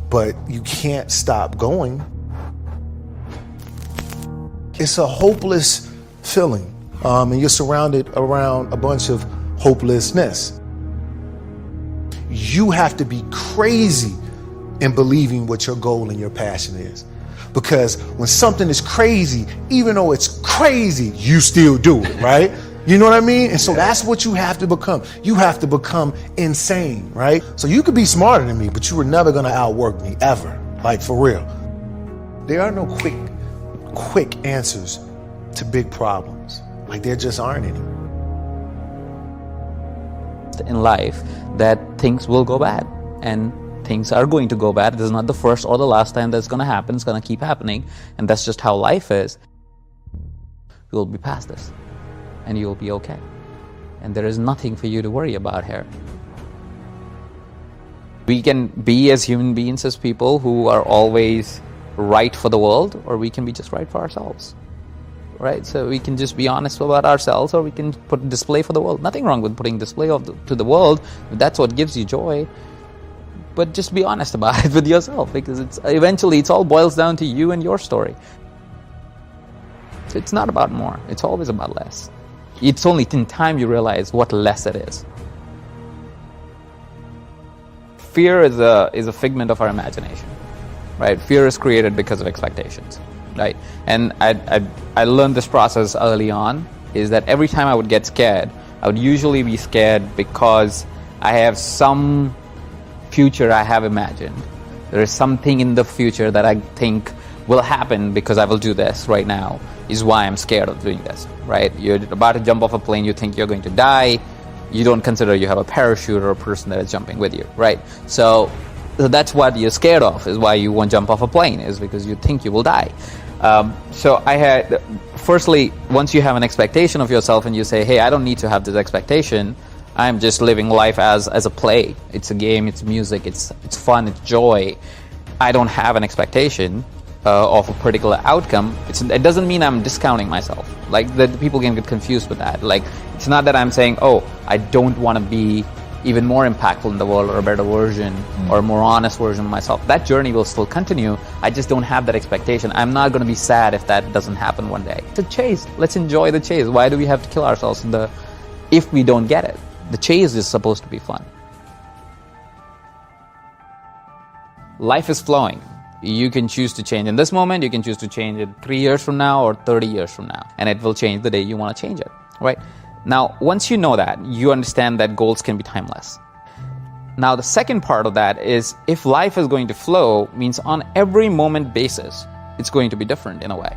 but you can't stop going. It's a hopeless feeling, and you're surrounded around a bunch of hopelessness. You have to be crazy in believing what your goal and your passion is. Because when something is crazy, even though it's crazy, you still do it, right? You know what I mean? And so that's what you have to become. You have to become insane, right? So you could be smarter than me, but you were never gonna outwork me, ever. Like, for real. There are no quick answers to big problems. Like, there just aren't any. In life, that things will go bad, and things are going to go bad. This is not the first or the last time that's going to happen. It's going to keep happening, and that's just how life is. You'll be past this, and you'll be okay. And there is nothing for you to worry about here. We can be, as human beings, as people who are always right for the world, or we can be just right for ourselves. Right? So we can just be honest about ourselves, or we can put display for the world. Nothing wrong with putting display to the world if that's what gives you joy. But just be honest about it with yourself, because eventually it all boils down to you and your story. So it's not about more, it's always about less. It's only in time you realize what less it is. Fear is a figment of our imagination, right? Fear is created because of expectations. Right, and I learned this process early on, is that every time I would get scared, I would usually be scared because I have some future I have imagined. There is something in the future that I think will happen because I will do this right now, is why I'm scared of doing this, right? You're about to jump off a plane, you think you're going to die, you don't consider you have a parachute or a person that is jumping with you, right? So that's what you're scared of, is why you won't jump off a plane, is because you think you will die. So I had, firstly, once you have an expectation of yourself and you say, hey, I don't need to have this expectation, I'm just living life as a play. It's a game, it's music, it's fun, it's joy. I don't have an expectation of a particular outcome. It doesn't mean I'm discounting myself. Like, the people can get confused with that. Like, it's not that I'm saying, oh, I don't want to be even more impactful in the world, or a better version, or a more honest version of myself. That journey will still continue. I just don't have that expectation. I'm not going to be sad if that doesn't happen one day. The chase, let's enjoy the chase. Why do we have to kill ourselves if we don't get it? The chase is supposed to be fun. Life is flowing. You can choose to change in this moment, you can choose to change it 3 years from now or 30 years from now, and it will change the day you want to change it, right? Now, once you know that, you understand that goals can be timeless. Now, the second part of that is, if life is going to flow, means on every moment basis, it's going to be different in a way,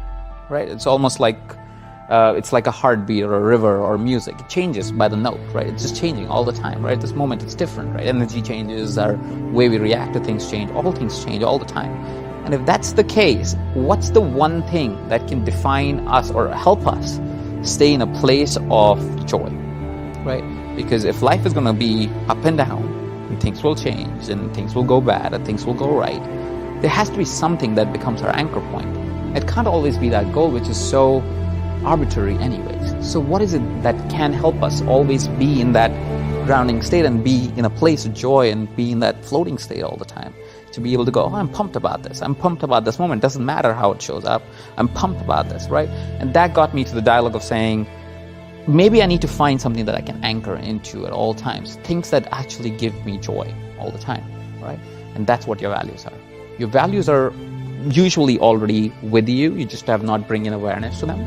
right? It's almost like, it's like a heartbeat or a river or music. It changes by the note, right? It's just changing all the time, right? This moment, it's different, right? Energy changes, our way we react to things change, all things change all the time. And if that's the case, what's the one thing that can define us or help us stay in a place of joy, right? Because if life is going to be up and down, and things will change, and things will go bad, and things will go right, there has to be something that becomes our anchor point. It can't always be that goal, which is so arbitrary anyways. So what is it that can help us always be in that grounding state and be in a place of joy and be in that floating state all the time? To be able to go, oh, I'm pumped about this. I'm pumped about this moment. Doesn't matter how it shows up. I'm pumped about this, right? And that got me to the dialogue of saying, maybe I need to find something that I can anchor into at all times. Things that actually give me joy all the time, right? And that's what your values are. Your values are usually already with you. You just have not bring in awareness to them.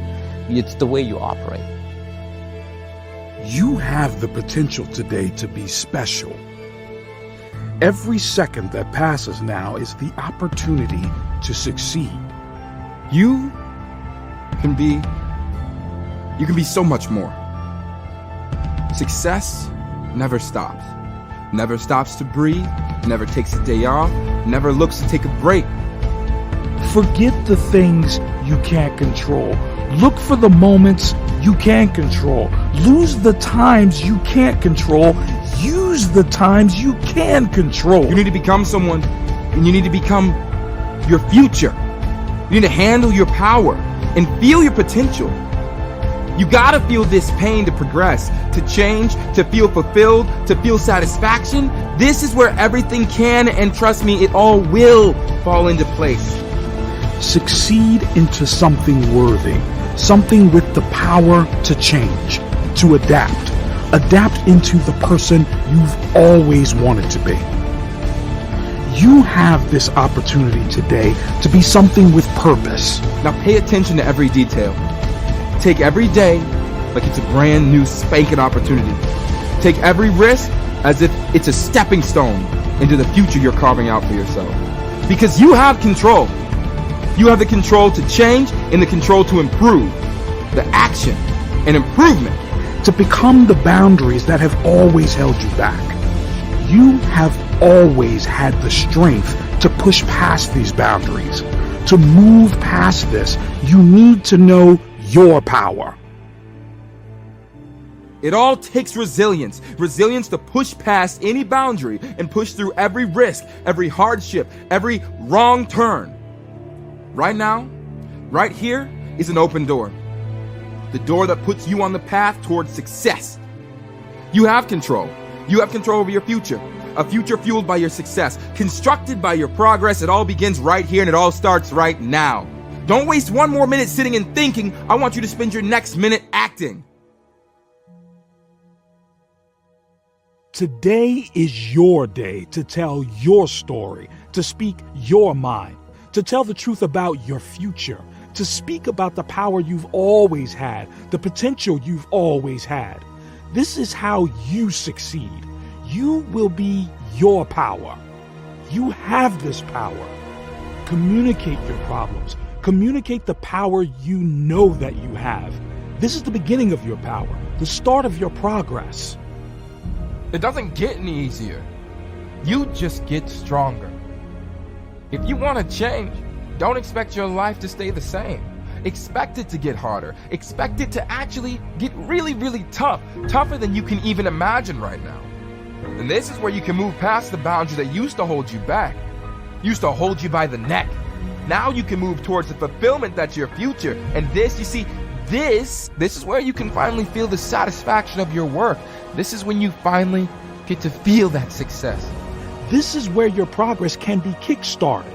It's the way you operate. You have the potential today to be special. Every second that passes now is the opportunity to succeed. You can be so much more. Success never stops. Never stops to breathe, never takes a day off, never looks to take a break. Forget the things you can't control. Look for the moments you can control. Lose the times you can't control. Use the times you can control. You need to become someone, and you need to become your future. You need to handle your power and feel your potential. You gotta feel this pain to progress, to change, to feel fulfilled, to feel satisfaction. This is where everything can, and trust me, it all will fall into place. Succeed into something worthy, something with the power to change, to adapt. Adapt into the person you've always wanted to be. You have this opportunity today to be something with purpose. Now pay attention to every detail. Take every day like it's a brand new spanking opportunity. Take every risk as if it's a stepping stone into the future you're carving out for yourself. Because you have control. You have the control to change and the control to improve. The action and improvement. To become the boundaries that have always held you back. You have always had the strength to push past these boundaries. To move past this, you need to know your power. It all takes resilience. Resilience to push past any boundary and push through every risk, every hardship, every wrong turn. Right now, right here is an open door. The door that puts you on the path towards success. You have control. You have control over your future. A future fueled by your success, constructed by your progress. It all begins right here and it all starts right now. Don't waste one more minute sitting and thinking. I want you to spend your next minute acting. Today is your day to tell your story, to speak your mind, to tell the truth about your future, to speak about the power you've always had, the potential you've always had. This is how you succeed. You will be your power. You have this power. Communicate your problems. Communicate the power you know that you have. This is the beginning of your power, the start of your progress. It doesn't get any easier. You just get stronger. If you want to change, don't expect your life to stay the same. Expect it to get harder. Expect it to actually get really, really tough. Tougher than you can even imagine right now. And this is where you can move past the boundaries that used to hold you back. Used to hold you by the neck. Now you can move towards the fulfillment that's your future. And this, you see, this is where you can finally feel the satisfaction of your work. This is when you finally get to feel that success. This is where your progress can be kick-started.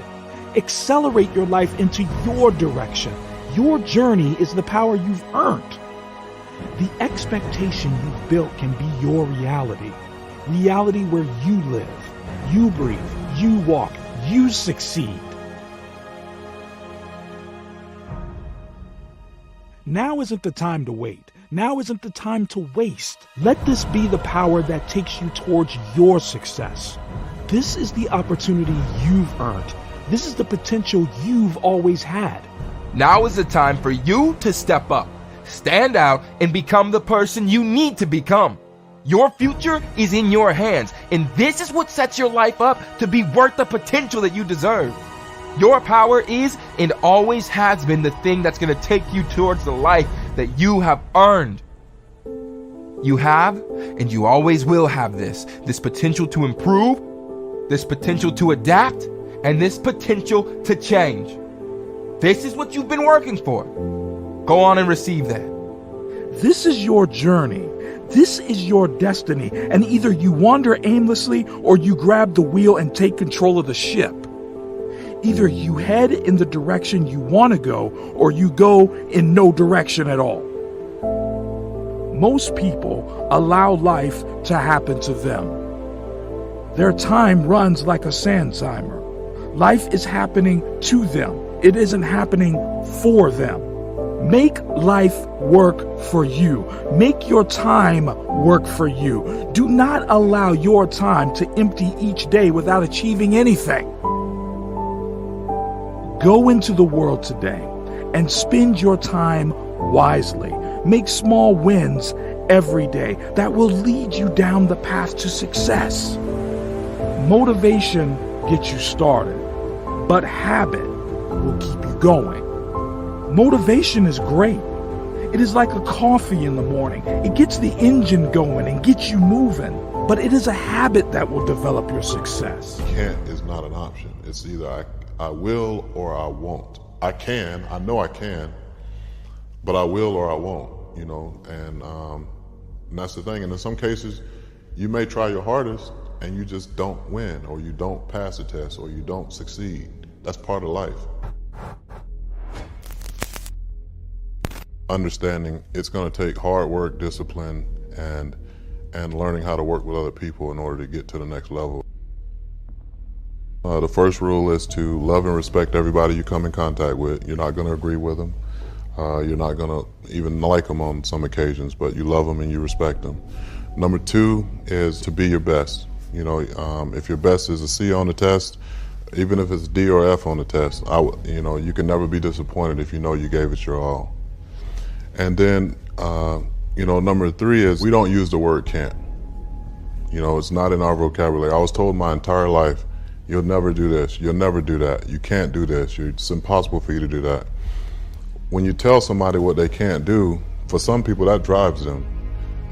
Accelerate your life into your direction. Your journey is the power you've earned. The expectation you've built can be your reality. Reality where you live, you breathe, you walk, you succeed. Now isn't the time to wait. Now isn't the time to waste. Let this be the power that takes you towards your success. This is the opportunity you've earned. This is the potential you've always had. Now is the time for you to step up, stand out, and become the person you need to become. Your future is in your hands, and this is what sets your life up to be worth the potential that you deserve. Your power is and always has been the thing that's going to take you towards the life that you have earned. You have, and you always will have this potential to improve, this potential to adapt, and this potential to change. This is what you've been working for. Go on and receive that. This is your journey. This is your destiny. And either you wander aimlessly or you grab the wheel and take control of the ship. Either you head in the direction you want to go or you go in no direction at all. Most people allow life to happen to them. Their time runs like a sand timer. Life is happening to them. It isn't happening for them. Make life work for you. Make your time work for you. Do not allow your time to empty each day without achieving anything. Go into the world today and spend your time wisely. Make small wins every day that will lead you down the path to success. Motivation gets you started, but habit will keep you going. Motivation is great. It is like a coffee in the morning. It gets the engine going and gets you moving, but it is a habit that will develop your success. Can't is not an option. It's either I will or I won't. I know I can, but I will or I won't. you know, and that's the thing. And in some cases, you may try your hardest and you just don't win, or you don't pass the test, or you don't succeed. That's part of life. Understanding it's going to take hard work, discipline, and learning how to work with other people in order to get to the next level. The first rule is to love and respect everybody you come in contact with. You're not going to agree with them. You're not going to even like them on some occasions, but you love them and you respect them. Number two is to be your best. You know, if your best is a C on the test, even if it's D or F on the test, you know, you can never be disappointed if you know you gave it your all. And then, you know, number three is we don't use the word can't. You know, it's not in our vocabulary. I was told my entire life, you'll never do this, you'll never do that, you can't do this, it's impossible for you to do that. When you tell somebody what they can't do, for some people that drives them,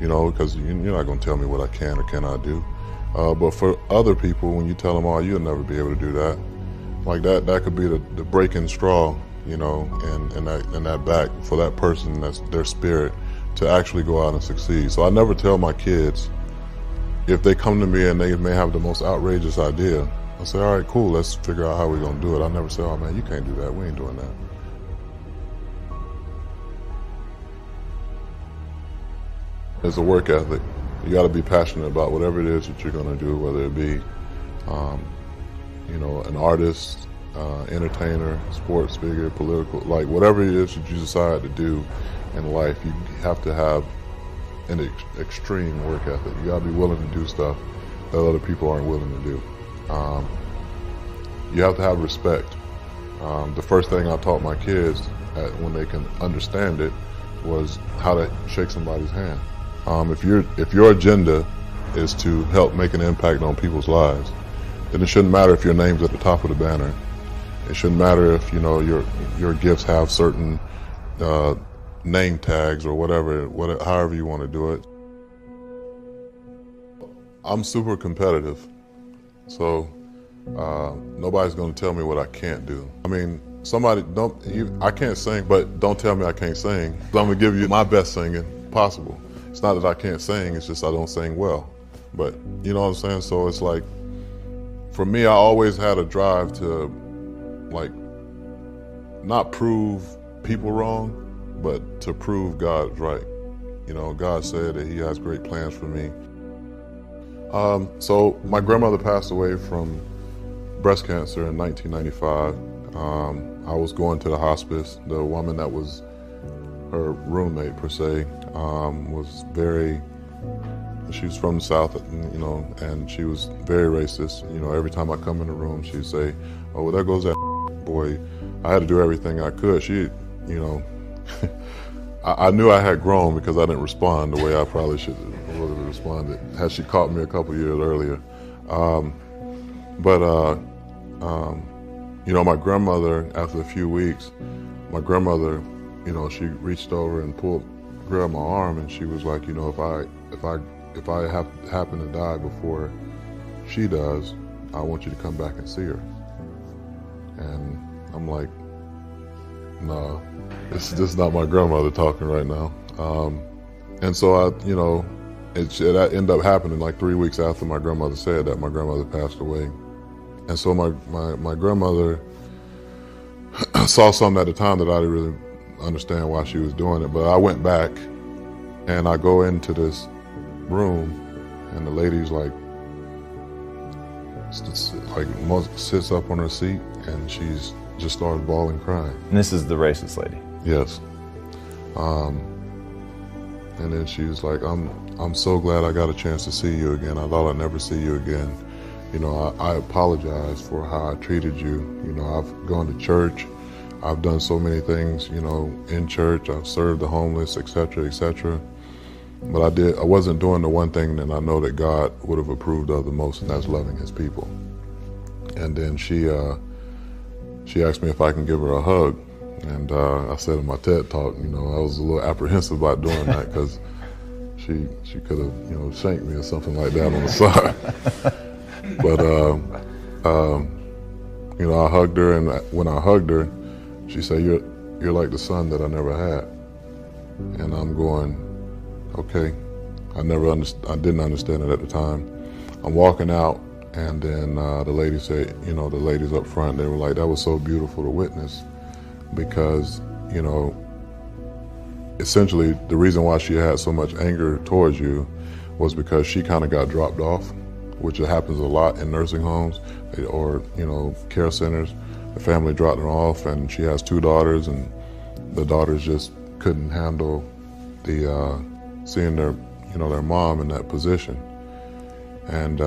you know, because you're not going to tell me what I can or cannot do. But for other people, when you tell them, oh, you'll never be able to do that, like that could be the breaking straw, you know, and that back for that person, that's their spirit, to actually go out and succeed. So I never tell my kids, if they come to me and they may have the most outrageous idea, I say, all right, cool, let's figure out how we're going to do it. I never say, oh man, you can't do that, we ain't doing that. It's a work ethic. You got to be passionate about whatever it is that you're going to do, whether it be, you know, an artist, entertainer, sports figure, political, like whatever it is that you decide to do in life, you have to have an extreme work ethic. You got to be willing to do stuff that other people aren't willing to do. You have to have respect. The first thing I taught my kids when they can understand it was how to shake somebody's hand. If your agenda is to help make an impact on people's lives, then it shouldn't matter if your name's at the top of the banner. It shouldn't matter if, you know, your gifts have certain name tags or whatever, however you want to do it. I'm super competitive, so nobody's going to tell me what I can't do. I mean, I can't sing, but don't tell me I can't sing. I'm going to give you my best singing possible. It's not that I can't sing, it's just I don't sing well. But you know what I'm saying? So it's like, for me, I always had a drive to, like, not prove people wrong, but to prove God's right. You know, God said that He has great plans for me. So my grandmother passed away from breast cancer in 1995. I was going to the hospice. The woman that was her roommate, per se, was she was from the South, you know, and she was very racist. You know, every time I come in the room, she'd say, oh, well, there goes that boy. I had to do everything I could. She, you know, I knew I had grown because I didn't respond the way I probably should have responded had she caught me a couple years earlier. You know, my grandmother, after a few weeks, you know, she reached over and grabbed my arm, and she was like, you know, if I happen to die before she does, I want you to come back and see her. And I'm like, no, this is not my grandmother talking right now. And so you know, it ended up happening like 3 weeks after my grandmother said that. My grandmother passed away. And so my grandmother saw something at the time that I didn't really understand why she was doing it. But I went back and I go into this room, and the lady's like sits up on her seat, and she's just started bawling, crying. And this is the racist lady? Yes. And then she was like, I'm so glad I got a chance to see you again. I thought I'd never see you again. You know, I apologize for how I treated you. You know, I've gone to church. I've done so many things, you know, in church. I've served the homeless, etc., etc. But I wasn't doing the one thing that I know that God would have approved of the most, and that's loving His people. And then she asked me if I can give her a hug. And I said in my TED talk, you know, I was a little apprehensive about doing that because she could have, you know, shanked me or something like that on the side. But, you know, I hugged her, and when I hugged her, she said, you're like the son that I never had. And I'm going, okay. I didn't understand it at the time. I'm walking out, and then the lady said, the ladies up front, they were like, that was so beautiful to witness, because, essentially the reason why she had so much anger towards you was because she kind of got dropped off, which happens a lot in nursing homes or, care centers. The family dropped her off, and she has 2 daughters, and the daughters just couldn't handle the seeing their mom in that position. And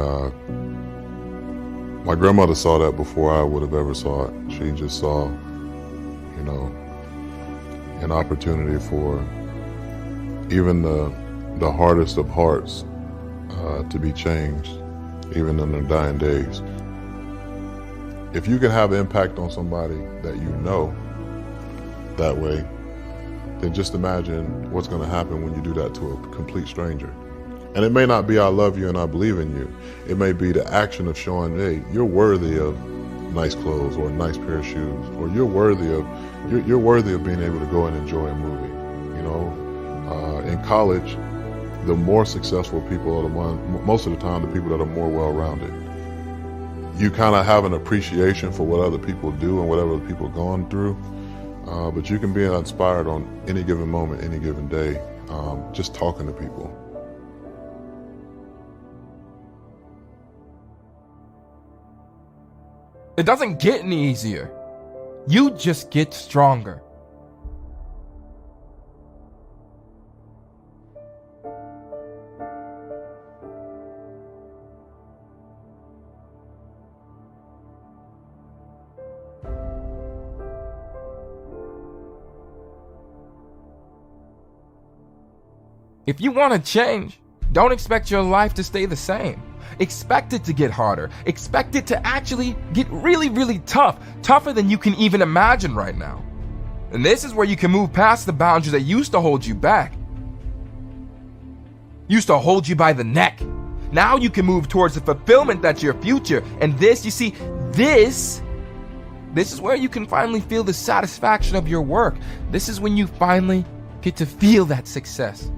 my grandmother saw that before I would have ever saw it. She just saw, an opportunity for even the hardest of hearts to be changed, even in their dying days. If you can have impact on somebody that you know that way, then just imagine what's going to happen when you do that to a complete stranger. And it may not be I love you and I believe in you. It may be the action of showing, hey, you're worthy of nice clothes or a nice pair of shoes, or you're worthy of being able to go and enjoy a movie. In college, the more successful people are the ones, most of the time, the people that are more well-rounded. You kind of have an appreciation for what other people do and what other people are going through, but you can be inspired on any given moment, any given day, just talking to people. It doesn't get any easier. You just get stronger. If you want to change, don't expect your life to stay the same. Expect it to get harder. Expect it to actually get really, really tough. Tougher than you can even imagine right now. And this is where you can move past the boundaries that used to hold you back. Used to hold you by the neck. Now you can move towards the fulfillment that's your future. And this, you see, this is where you can finally feel the satisfaction of your work. This is when you finally get to feel that success.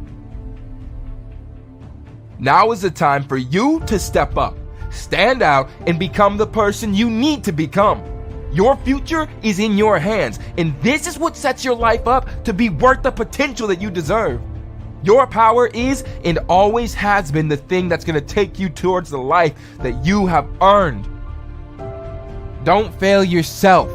Now is the time for you to step up, stand out, and become the person you need to become. Your future is in your hands, and this is what sets your life up to be worth the potential that you deserve. Your power is and always has been the thing that's going to take you towards the life that you have earned. Don't fail yourself.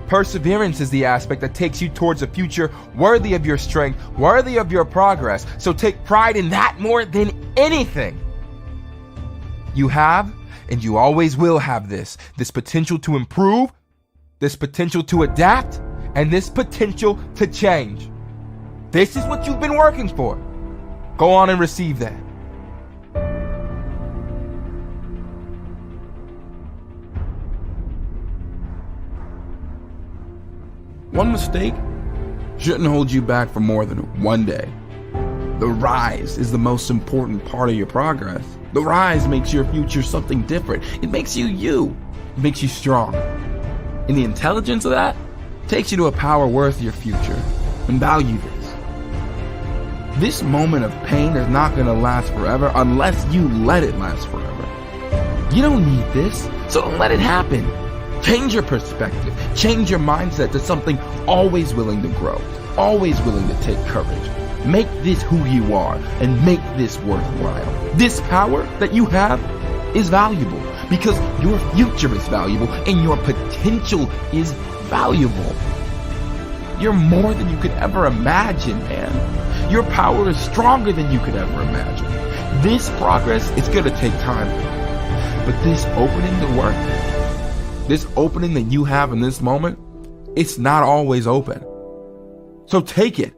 Perseverance is the aspect that takes you towards a future worthy of your strength, worthy of your progress. So take pride in that more than anything. You have, and you always will have this potential to improve, this potential to adapt, and this potential to change. This is what you've been working for. Go on and receive that. One mistake shouldn't hold you back for more than one day. The rise is the most important part of your progress. The rise makes your future something different. It makes you you. It makes you strong. And the intelligence of that takes you to a power worth your future. And value this. This moment of pain is not going to last forever unless you let it last forever. You don't need this, so don't let it happen. Change your perspective. Change your mindset to something always willing to grow, always willing to take courage. Make this who you are and make this worthwhile. This power that you have is valuable because your future is valuable and your potential is valuable. You're more than you could ever imagine, man. Your power is stronger than you could ever imagine. This progress is going to take time, but this opening to work, this opening that you have in this moment, it's not always open. So take it.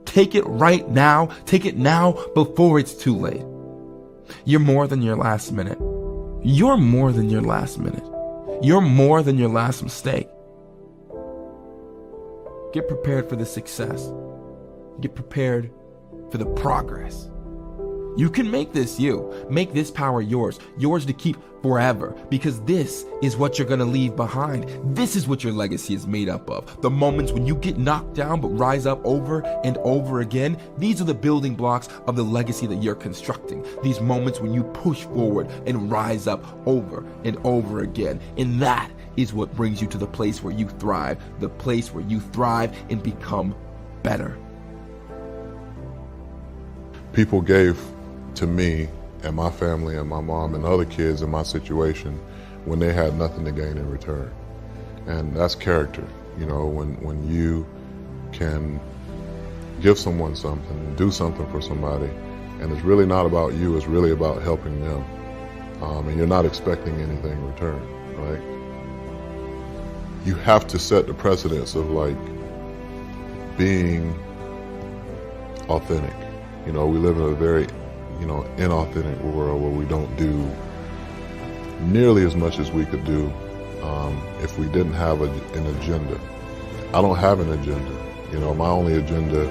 Take it right now. Take it now before it's too late. You're more than your last minute. You're more than your last minute. You're more than your last mistake. Get prepared for the success. Get prepared for the progress. You can make this you. Make this power yours. Yours to keep forever. Because this is what you're going to leave behind. This is what your legacy is made up of. The moments when you get knocked down but rise up over and over again. These are the building blocks of the legacy that you're constructing. These moments when you push forward and rise up over and over again. And that is what brings you to the place where you thrive. The place where you thrive and become better. People gave to me and my family and my mom and other kids in my situation when they had nothing to gain in return. And that's character. You know, when you can give someone something, do something for somebody, and it's really not about you, it's really about helping them. And you're not expecting anything in return, right? You have to set the precedence of like being authentic. You know, we live in a very, inauthentic world where we don't do nearly as much as we could do if we didn't have an agenda. I don't have an agenda. You know, my only agenda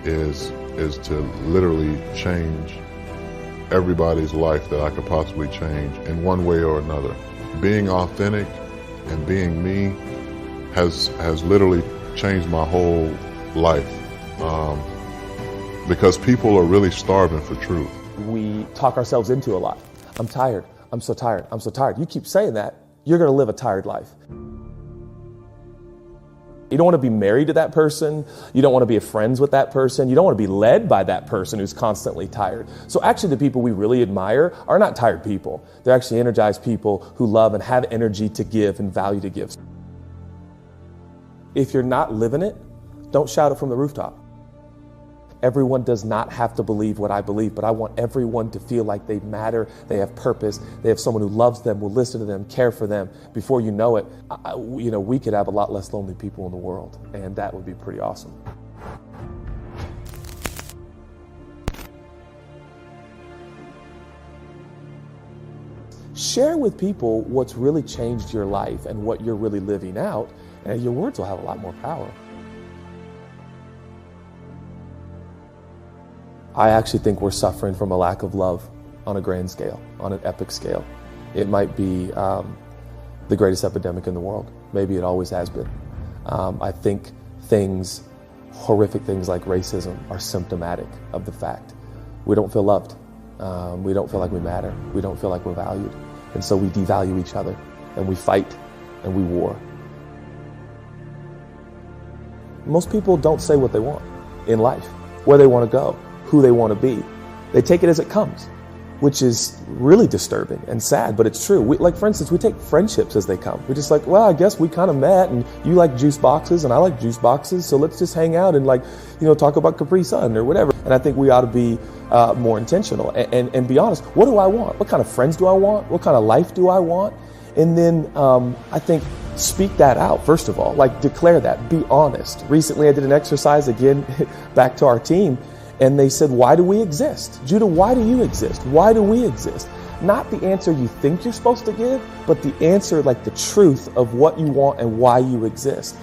is to literally change everybody's life that I could possibly change in one way or another. Being authentic and being me has literally changed my whole life. Because people are really starving for truth. We talk ourselves into a lot. I'm tired. I'm so tired. I'm so tired. You keep saying that, you're going to live a tired life. You don't want to be married to that person. You don't want to be friends with that person. You don't want to be led by that person who's constantly tired. So actually the people we really admire are not tired people. They're actually energized people who love and have energy to give and value to give. If you're not living it, don't shout it from the rooftop. Everyone does not have to believe what I believe, but I want everyone to feel like they matter, they have purpose, they have someone who loves them, will listen to them, care for them. Before you know it, we could have a lot less lonely people in the world, and that would be pretty awesome. Share with people what's really changed your life and what you're really living out, and your words will have a lot more power. I actually think we're suffering from a lack of love on a grand scale, on an epic scale. It might be the greatest epidemic in the world. Maybe it always has been. I think horrific things like racism are symptomatic of the fact. We don't feel loved. We don't feel like we matter. We don't feel like we're valued. And so we devalue each other, and we fight, and we war. Most people don't say what they want in life, where they want to go, who they want to be. They take it as it comes, which is really disturbing and sad, but it's true. For instance, we take friendships as they come. We're just like, well, I guess we kind of met, and you like juice boxes and I like juice boxes, so let's just hang out and talk about Capri Sun or whatever. And I think we ought to be more intentional and be honest. What do I want? What kind of friends do I want? What kind of life do I want? And then I think speak that out, first of all, declare that, be honest. Recently I did an exercise, again, back to our team, and they said, why do we exist? Judah, why do you exist? Why do we exist? Not the answer you think you're supposed to give, but the answer, the truth of what you want and why you exist.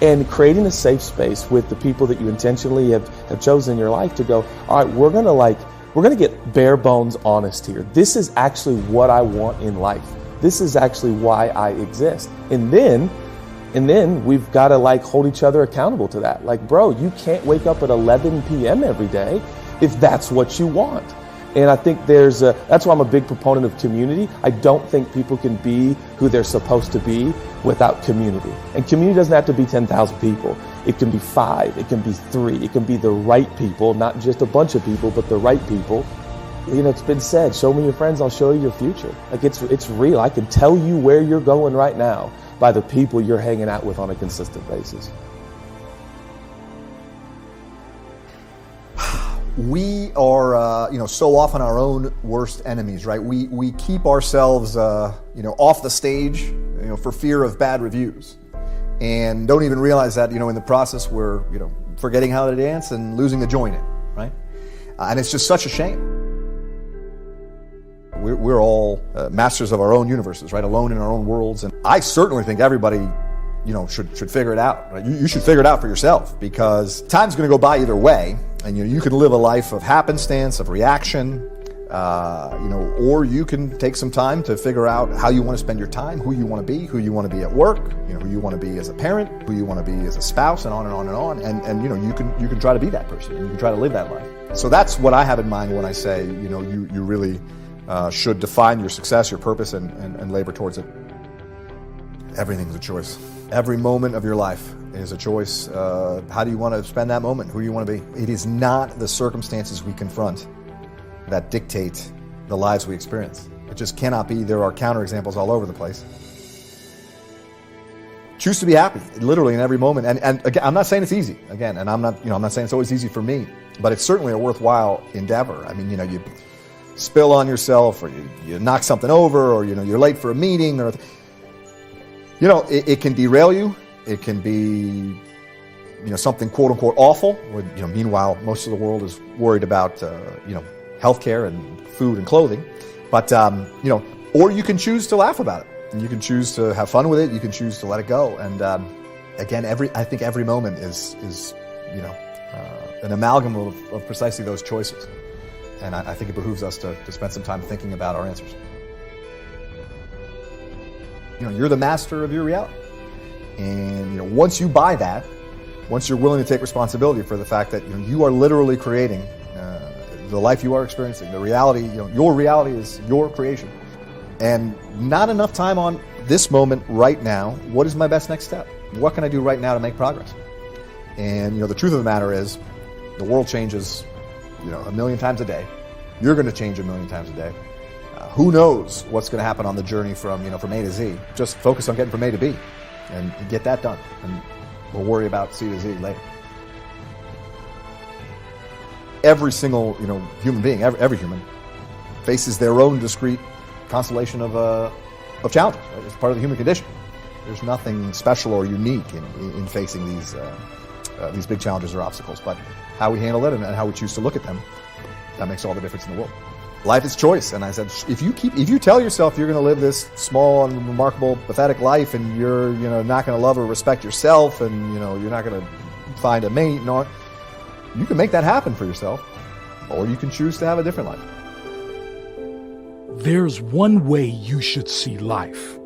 And creating a safe space with the people that you intentionally have chosen in your life to go, all right, we're gonna get bare bones honest here. This is actually what I want in life. This is actually why I exist. And then we've got to hold each other accountable to that. Bro, you can't wake up at 11 p.m. every day if that's what you want. And I think that's why I'm a big proponent of community. I don't think people can be who they're supposed to be without community. And community doesn't have to be 10,000 people. It can be 5, it can be 3, it can be the right people, not just a bunch of people, but the right people. It's been said, show me your friends, I'll show you your future. It's real. I can tell you where you're going right now by the people you're hanging out with on a consistent basis. We are, so often our own worst enemies, right? We keep ourselves, off the stage, for fear of bad reviews, and don't even realize that, in the process we're, forgetting how to dance and losing the joy in it, right? And it's just such a shame. We're all masters of our own universes, right? Alone in our own worlds. And I certainly think everybody, should figure it out. Right? You should figure it out for yourself, because time's going to go by either way. And you can live a life of happenstance, of reaction, Or you can take some time to figure out how you want to spend your time, who you want to be at work, who you want to be as a parent, who you want to be as a spouse, and on and on and on. And you can try to be that person, and you can try to live that life. So that's what I have in mind when I say, you really should define your success, your purpose, and labor towards it. Everything's a choice. Every moment of your life is a choice. How do you want to spend that moment? Who do you want to be? It is not the circumstances we confront that dictate the lives we experience. It just cannot be. There are counterexamples all over the place. Choose to be happy, literally in every moment. And again, I'm not saying it's easy. Again, and I'm not saying it's always easy for me, but it's certainly a worthwhile endeavor. I mean, you spill on yourself, or you knock something over, or you're late for a meeting, or it can derail you. It can be something quote unquote awful. Meanwhile, most of the world is worried about healthcare and food and clothing. But or you can choose to laugh about it, and you can choose to have fun with it. You can choose to let it go. And again, I think every moment is an amalgam of precisely those choices. And I think it behooves us to spend some time thinking about our answers. You're the master of your reality. And once you buy that, once you're willing to take responsibility for the fact that you are literally creating the life you are experiencing, the reality, your reality is your creation. And not enough time on this moment right now. What is my best next step? What can I do right now to make progress? And the truth of the matter is, the world changes, a million times a day. You're going to change a million times a day. Who knows what's going to happen on the journey from A to Z? Just focus on getting from A to B, and get that done, and we'll worry about C to Z later. Every single human being, every human, faces their own discrete constellation of challenges. Right? It's part of the human condition. There's nothing special or unique in facing these big challenges or obstacles, but how we handle it and how we choose to look at them, that makes all the difference in the world. Life is choice, and I said, if you tell yourself you're going to live this small and remarkable, pathetic life, and you're not going to love or respect yourself, and you're not going to find a mate, and all, you can make that happen for yourself, or you can choose to have a different life. There's one way you should see life.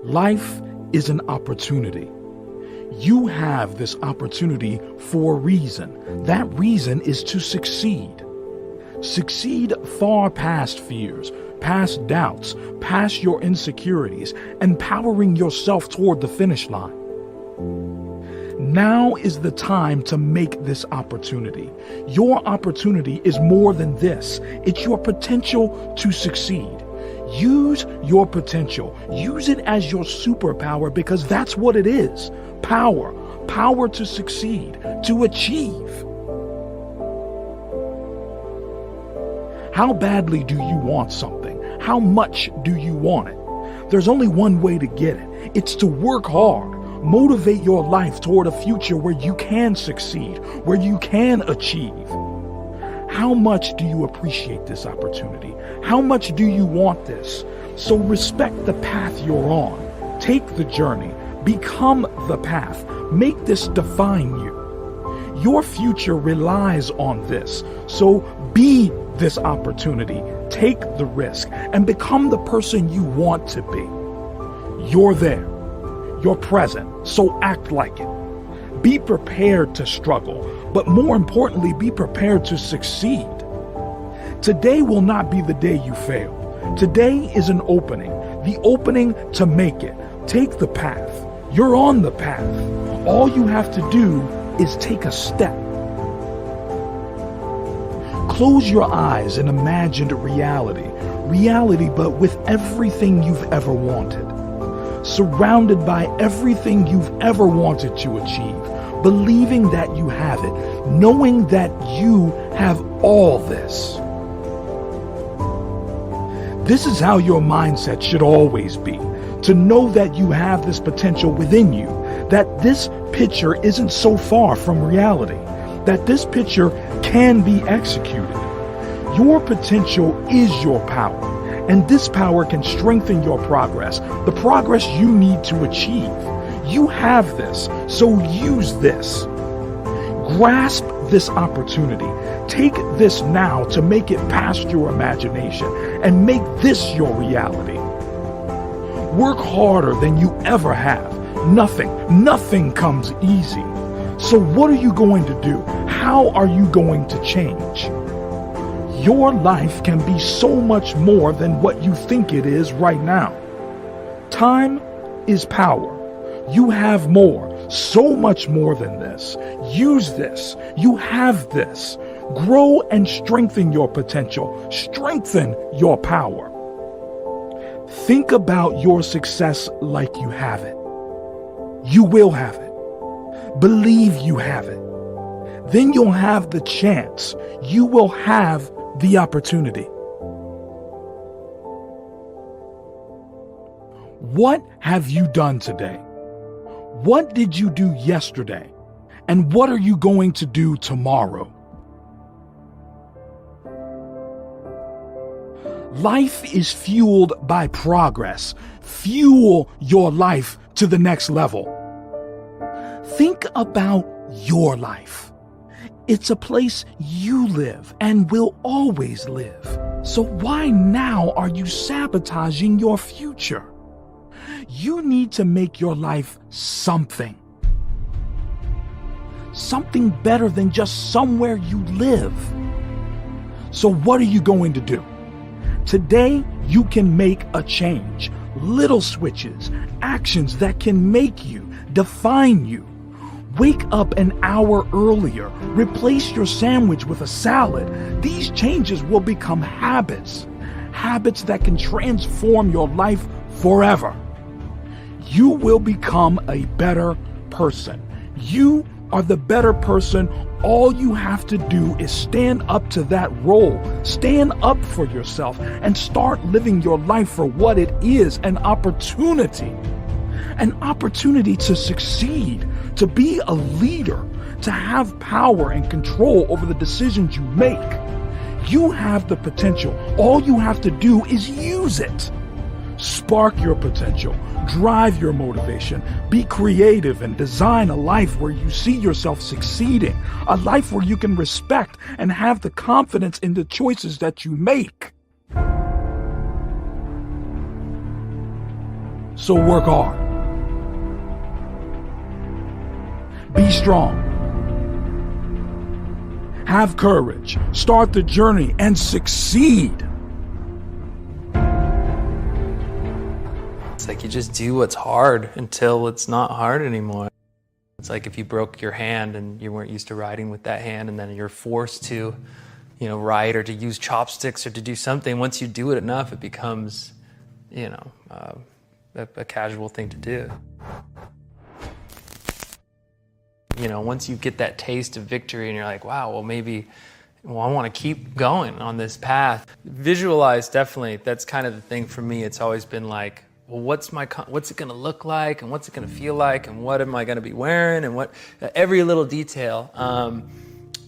Life is an opportunity. You have this opportunity for a reason. That reason is to succeed. Succeed far past fears, past doubts, past your insecurities, empowering yourself toward the finish line. Now is the time to make this opportunity. Your opportunity is more than this. It's your potential to succeed. Use your potential. Use it as your superpower, because that's what it is. Power. Power to succeed, to achieve. How badly do you want something? How much do you want it? There's only one way to get it. It's to work hard. Motivate your life toward a future where you can succeed, where you can achieve. How much do you appreciate this opportunity? How much do you want this? So respect the path you're on. Take the journey. Become the path. Make this define you. Your future relies on this. So be this opportunity. Take the risk and become the person you want to be. You're there. You're present. So act like it. Be prepared to struggle, but more importantly, be prepared to succeed. Today will not be the day you fail. Today is an opening, the opening to make it. Take the path. You're on the path. All you have to do is take a step. Close your eyes and imagine reality. Reality, but with everything you've ever wanted. Surrounded by everything you've ever wanted to achieve. Believing that you have it. Knowing that you have all this. This is how your mindset should always be. To know that you have this potential within you. That this picture isn't so far from reality. That this picture can be executed. Your potential is your power, and this power can strengthen your progress, the progress you need to achieve. You have this, so use this. Grasp this opportunity. Take this now to make it past your imagination and make this your reality. Work harder than you ever have. Nothing comes easy. So what are you going to do? How are you going to change? Your life can be so much more than what you think it is right now. Time is power. You have more, so much more than this. Use this. You have this. Grow and strengthen your potential. Strengthen your power. Think about your success like you have it. You will have it. Believe you have it. Then you'll have the chance. You will have the opportunity. What have you done today? What did you do yesterday? And what are you going to do tomorrow? Life is fueled by progress. Fuel your life to the next level. Think about your life. It's a place you live and will always live. So why now are you sabotaging your future? You need to make your life something. Something better than just somewhere you live. So what are you going to do? Today, you can make a change. Little switches, actions that can make you, define you. Wake up an hour earlier. Replace your sandwich with a salad. These changes will become habits. Habits that can transform your life forever. You will become a better person. You are the better person. All you have to do is stand up to that role. Stand up for yourself and start living your life for what it is, an opportunity. An opportunity to succeed, to be a leader, to have power and control over the decisions you make. You have the potential. All you have to do is use it. Spark your potential. Drive your motivation. Be creative and design a life where you see yourself succeeding. A life where you can respect and have the confidence in the choices that you make. So work hard. Be strong. Have courage. Start the journey and succeed. It's like you just do what's hard until it's not hard anymore. It's like if you broke your hand and you weren't used to riding with that hand, and then you're forced to, ride or to use chopsticks or to do something. Once you do it enough, it becomes, a casual thing to do. Once you get that taste of victory and you're like, wow, well, maybe, I want to keep going on this path. Visualize, definitely. That's kind of the thing for me. It's always been like, well, what's it going to look like, and what's it going to feel like, and what am I going to be wearing, and every little detail,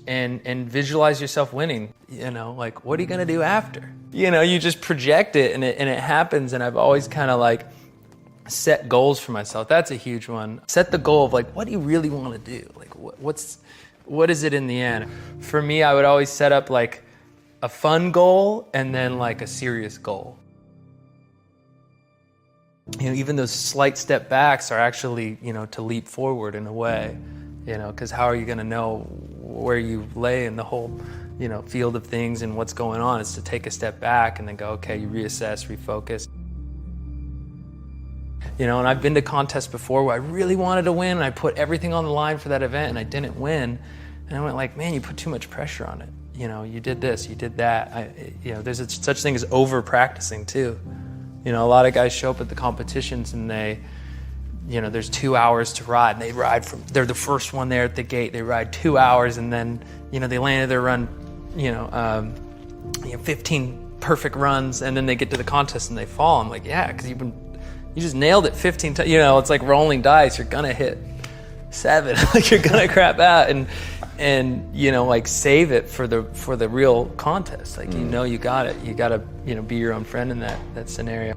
and visualize yourself winning. Like, what are you going to do after? You just project it, and it happens. And I've always kind of like set goals for myself. That's a huge one. Set the goal of like, what do you really want to do? Like, what is it in the end? For me, I would always set up like a fun goal and then like a serious goal. Even those slight step backs are actually, to leap forward in a way, because how are you going to know where you lay in the whole, field of things and what's going on? It's to take a step back and then go, okay, you reassess, refocus. And I've been to contests before where I really wanted to win and I put everything on the line for that event and I didn't win. And I went like, man, you put too much pressure on it. You did this, you did that. There's such thing as over practicing too. A lot of guys show up at the competitions and there's 2 hours to ride, and they're the first one there at the gate. They ride 2 hours and then, they landed their run, 15 perfect runs, and then they get to the contest and they fall. I'm like, yeah, because you just nailed it 15 times. It's like rolling dice. You're gonna hit 7, like you're gonna crap out, and like save it for the real contest. Like you got it. You gotta be your own friend in that scenario.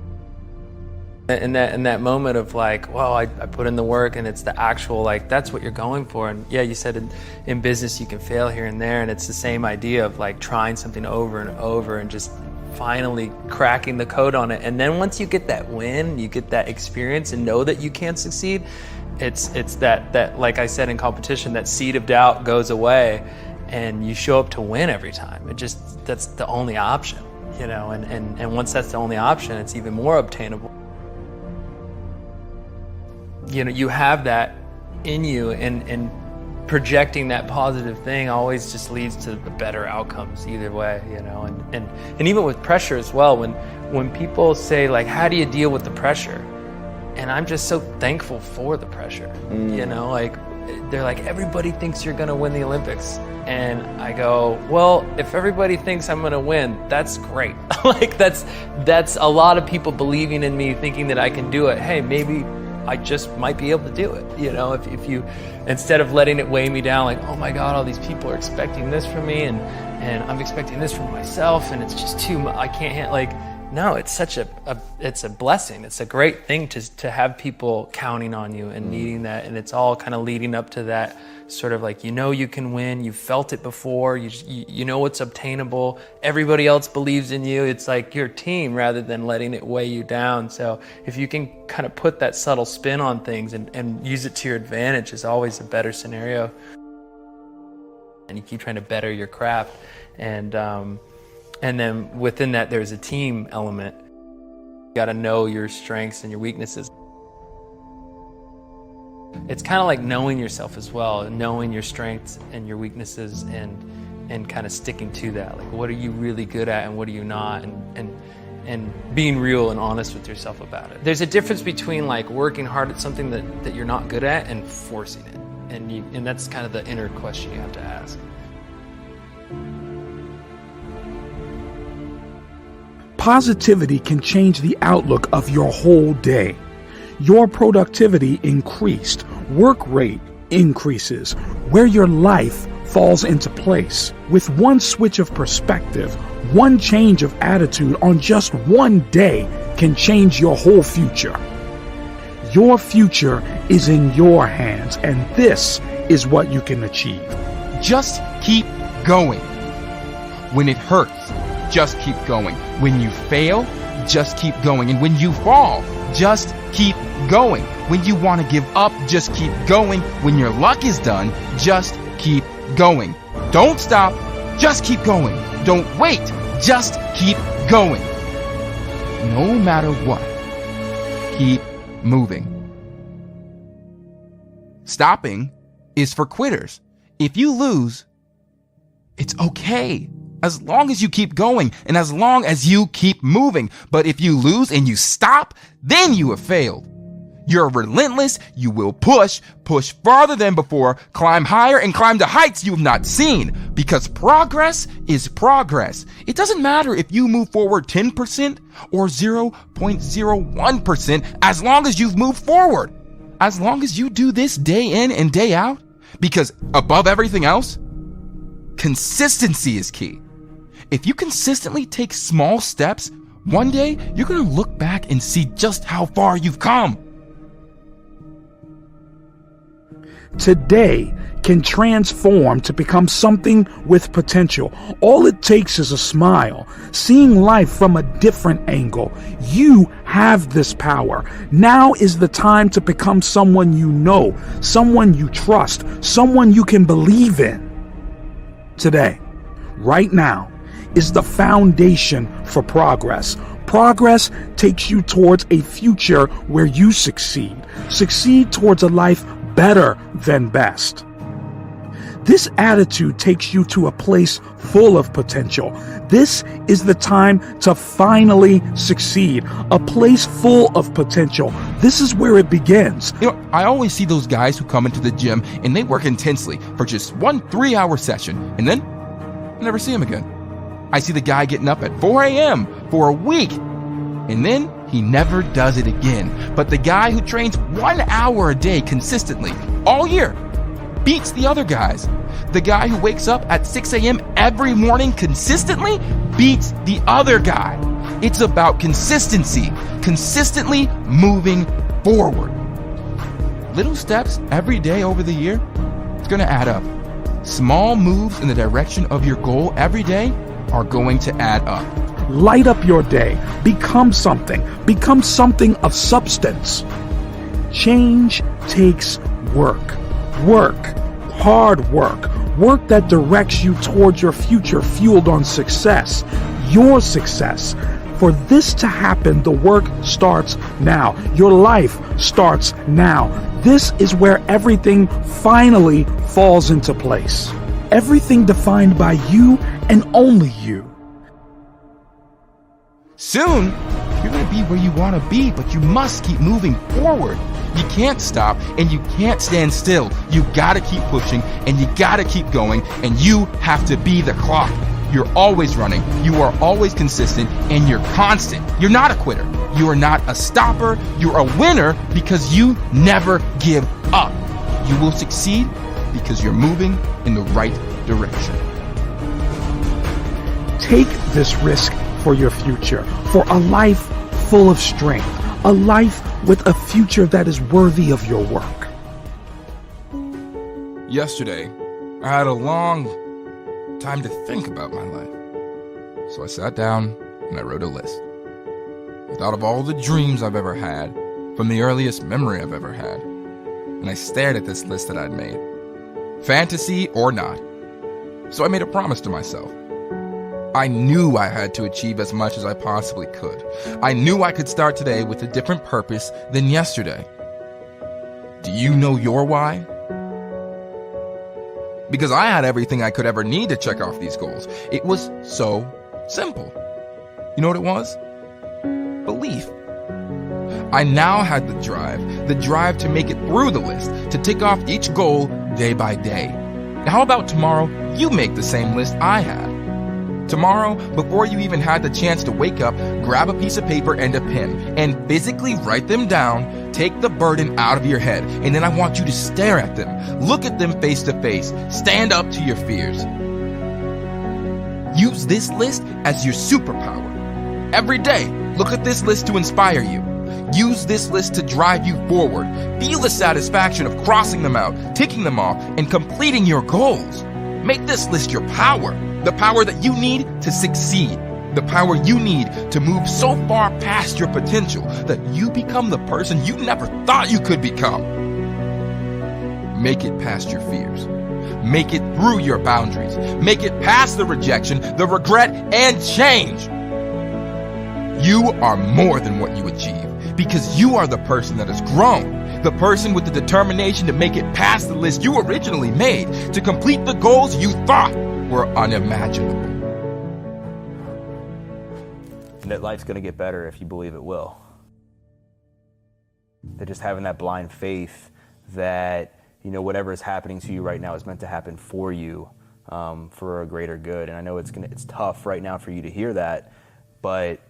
In that moment of like, well, I put in the work and it's the actual, like, that's what you're going for. And yeah, you said in business you can fail here and there, and it's the same idea of like trying something over and over and just finally cracking the code on it. And then once you get that win, you get that experience and know that you can succeed, it's that like I said in competition, that seed of doubt goes away and you show up to win every time. That's the only option, you know, and once that's the only option, it's even more obtainable. You know, you have that in you, and projecting that positive thing always just leads to the better outcomes either way, you know. And even with pressure as well, when people say like, how do you deal with the pressure? And I'm just so thankful for the pressure, you know, like they're like, everybody thinks you're gonna win the Olympics. And I go, well, if everybody thinks I'm gonna win, that's great. Like that's a lot of people believing in me, thinking that I can do it. Hey, maybe I just might be able to do it, you know, if you, instead of letting it weigh me down, like, oh my God, all these people are expecting this from me, and I'm expecting this from myself, and it's just too much, I can't handle, like, no, it's such it's a blessing. It's a great thing to have people counting on you and needing that, and it's all kind of leading up to that sort of like, you know, you can win, you felt it before, you know it's obtainable, everybody else believes in you. It's like your team rather than letting it weigh you down. So if you can kind of put that subtle spin on things and use it to your advantage, is always a better scenario. And you keep trying to better your craft, and then within that there's a team element. You got to know your strengths and your weaknesses. It's kind of like knowing yourself as well, knowing your strengths and your weaknesses, and kind of sticking to that. Like, what are you really good at and what are you not, and being real and honest with yourself about it. There's a difference between like working hard at something that you're not good at and forcing it. And that's kind of the inner question you have to ask. Positivity can change the outlook of your whole day. Your productivity increased, work rate increases, where your life falls into place. With one switch of perspective, one change of attitude on just one day can change your whole future. Your future is in your hands, and this is what you can achieve. Just keep going. When it hurts, just keep going. When you fail, just keep going. And when you fall, just keep going. When you want to give up, just keep going. When your luck is done, just keep going. Don't stop, just keep going. Don't wait, just keep going. No matter what, keep moving. Stopping is for quitters. If you lose, it's okay, as long as you keep going and as long as you keep moving. But if you lose and you stop, then you have failed. You're relentless, you will push farther than before, climb higher and climb to heights you have not seen, because progress is progress. It doesn't matter if you move forward 10% or 0.01%, as long as you've moved forward. As long as you do this day in and day out, because above everything else, consistency is key. If you consistently take small steps, one day you're going to look back and see just how far you've come. Today can transform to become something with potential. All it takes is a smile, seeing life from a different angle. You have this power. Now is the time to become someone you know, someone you trust, someone you can believe in. Today, right now, is the foundation for progress. Progress takes you towards a future where you succeed. Succeed towards a life better than best. This attitude takes you to a place full of potential. This is the time to finally succeed. A place full of potential. This is where it begins. You know, I always see those guys who come into the gym and they work intensely for just 1 3-hour session, and then I never see them again. I see the guy getting up at 4 a.m. for a week, and then he never does it again. But the guy who trains 1 hour a day consistently all year beats the other guys. The guy who wakes up at 6 a.m. every morning consistently beats the other guy. It's about consistency, consistently moving forward. Little steps every day over the year, it's going to add up. Small moves in the direction of your goal every day are going to add up. Light up your day. Become something. Become something of substance. Change takes work. Work. Hard work. Work that directs you towards your future fueled on success. Your success. For this to happen, the work starts now. Your life starts now. This is where everything finally falls into place. Everything defined by you and only you. Soon, you're going to be where you want to be, but you must keep moving forward. You can't stop and you can't stand still. You got to keep pushing and you got to keep going, and you have to be the clock. You're always running. You are always consistent and you're constant. You're not a quitter. You are not a stopper. You're a winner because you never give up. You will succeed because you're moving in the right direction. Take this risk for your future, for a life full of strength, a life with a future that is worthy of your work. Yesterday, I had a long time to think about my life. So I sat down and I wrote a list. I thought of all the dreams I've ever had, from the earliest memory I've ever had. And I stared at this list that I'd made, fantasy or not. So I made a promise to myself. I knew I had to achieve as much as I possibly could. I knew I could start today with a different purpose than yesterday. Do you know your why? Because I had everything I could ever need to check off these goals. It was so simple. You know what it was? Belief. I now had the drive to make it through the list, to tick off each goal day by day. Now, how about tomorrow you make the same list I had? Tomorrow, before you even had the chance to wake up, grab a piece of paper and a pen and physically write them down. Take the burden out of your head, and then I want you to stare at them. Look at them face to face. Stand up to your fears. Use this list as your superpower. Every day, look at this list to inspire you. Use this list to drive you forward. Feel the satisfaction of crossing them out, ticking them off, and completing your goals. Make this list your power. The power that you need to succeed. The power you need to move so far past your potential that you become the person you never thought you could become. Make it past your fears. Make it through your boundaries. Make it past the rejection, the regret, and change. You are more than what you achieve because you are the person that has grown. The person with the determination to make it past the list you originally made, to complete the goals you thought were unimaginable. And that life's going to get better if you believe it will. That just having that blind faith that, you know, whatever is happening to you right now is meant to happen for you, for a greater good. And I know it's tough right now for you to hear that, but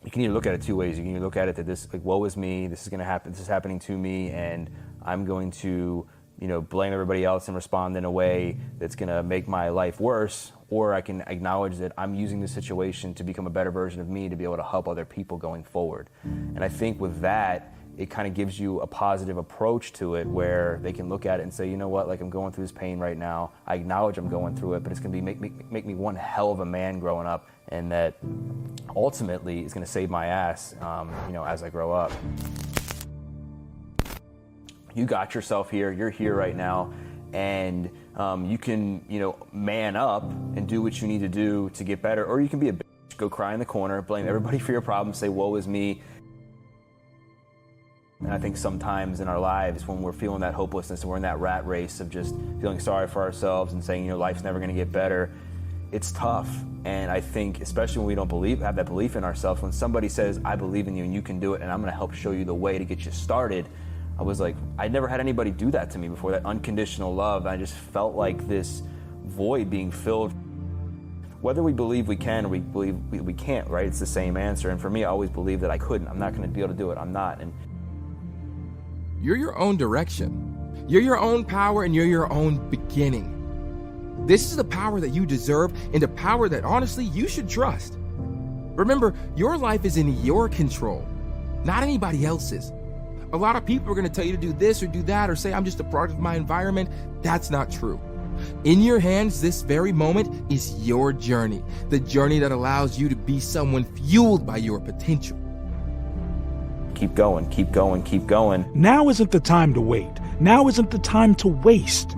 you can either look at it two ways. You can either look at it that this, like, woe is me, this is going to happen, this is happening to me, and I'm going to, you know, blame everybody else and respond in a way that's going to make my life worse, or I can acknowledge that I'm using this situation to become a better version of me to be able to help other people going forward. And I think with that, it kind of gives you a positive approach to it where they can look at it and say, you know what, like, I'm going through this pain right now. I acknowledge I'm going through it, but it's going to make me one hell of a man growing up, and that ultimately is going to save my ass, you know, as I grow up. You got yourself here, you're here right now, and you can, you know, man up and do what you need to do to get better, or you can be a bitch, go cry in the corner, blame everybody for your problems, say, woe is me. And I think sometimes in our lives when we're feeling that hopelessness and we're in that rat race of just feeling sorry for ourselves and saying, you know, life's never gonna get better, it's tough. And I think, especially when we don't have that belief in ourselves, when somebody says, I believe in you and you can do it and I'm gonna help show you the way to get you started, I was like, I'd never had anybody do that to me before, that unconditional love. I just felt like this void being filled. Whether we believe we can or we believe we can't, right? It's the same answer. And for me, I always believed that I couldn't. I'm not gonna be able to do it. I'm not. And you're your own direction. You're your own power and you're your own beginning. This is the power that you deserve and a power that honestly you should trust. Remember, your life is in your control, not anybody else's. A lot of people are going to tell you to do this or do that or say, I'm just a product of my environment. That's not true. In your hands, this very moment is your journey, the journey that allows you to be someone fueled by your potential. Keep going, keep going, keep going. Now isn't the time to wait. Now isn't the time to waste.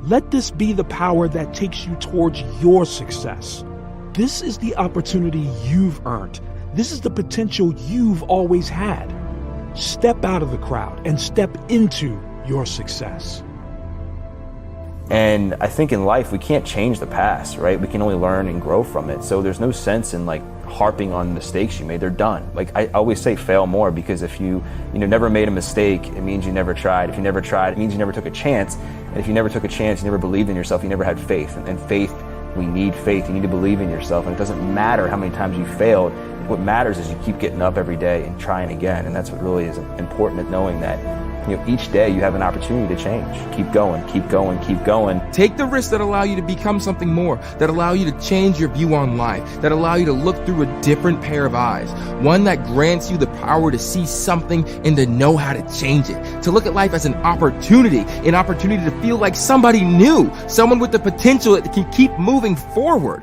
Let this be the power that takes you towards your success. This is the opportunity you've earned. This is the potential you've always had. Step out of the crowd and step into your success. And I think in life, we can't change the past, right? We can only learn and grow from it. So there's no sense in like harping on mistakes you made. They're done. Like I always say, fail more, because if you never made a mistake, it means you never tried. If you never tried, it means you never took a chance. And if you never took a chance, you never believed in yourself, you never had faith. And faith, we need faith. You need to believe in yourself. And it doesn't matter how many times you failed. What matters is you keep getting up every day and trying again. And that's what really is important, at knowing that each day you have an opportunity to change. Keep going, keep going, keep going. Take the risks that allow you to become something more, that allow you to change your view on life, that allow you to look through a different pair of eyes, one that grants you the power to see something and to know how to change it, to look at life as an opportunity to feel like somebody new, someone with the potential that can keep moving forward.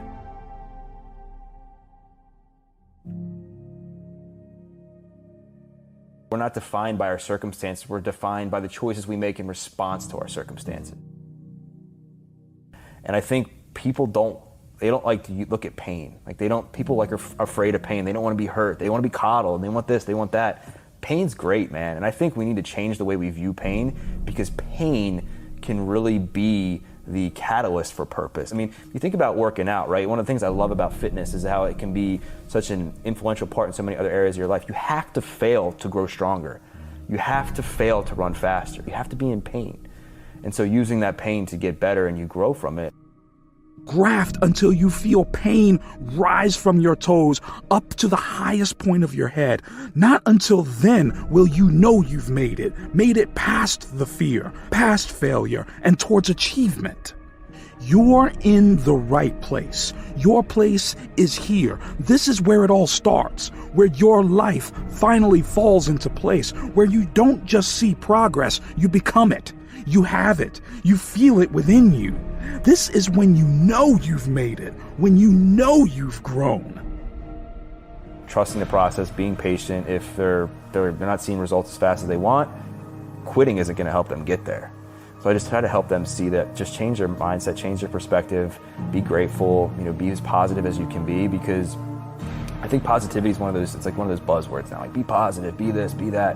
We're not defined by our circumstances. We're defined by the choices we make in response to our circumstances. And I think people don't like to look at pain. People are afraid of pain. They don't want to be hurt. They want to be coddled. They want this, they want that. Pain's great, man. And I think we need to change the way we view pain, because pain can really be the catalyst for purpose. I mean, you think about working out, right? One of the things I love about fitness is how it can be such an influential part in so many other areas of your life. You have to fail to grow stronger. You have to fail to run faster. You have to be in pain. And so using that pain to get better, and you grow from it. Graft until you feel pain rise from your toes up to the highest point of your head. Not until then will you know you've made it past the fear, past failure, and towards achievement. You're in the right place. Your place is here. This is where it all starts, where your life finally falls into place, where you don't just see progress, you become it. You have it. You feel it within you. This is when you know you've made it, when you know you've grown. Trusting the process, being patient. If they're not seeing results as fast as they want, quitting isn't going to help them get there. So I just try to help them see that, just change their mindset, change their perspective, be grateful, be as positive as you can be, because I think positivity is it's like one of those buzzwords now, like be positive, be this, be that.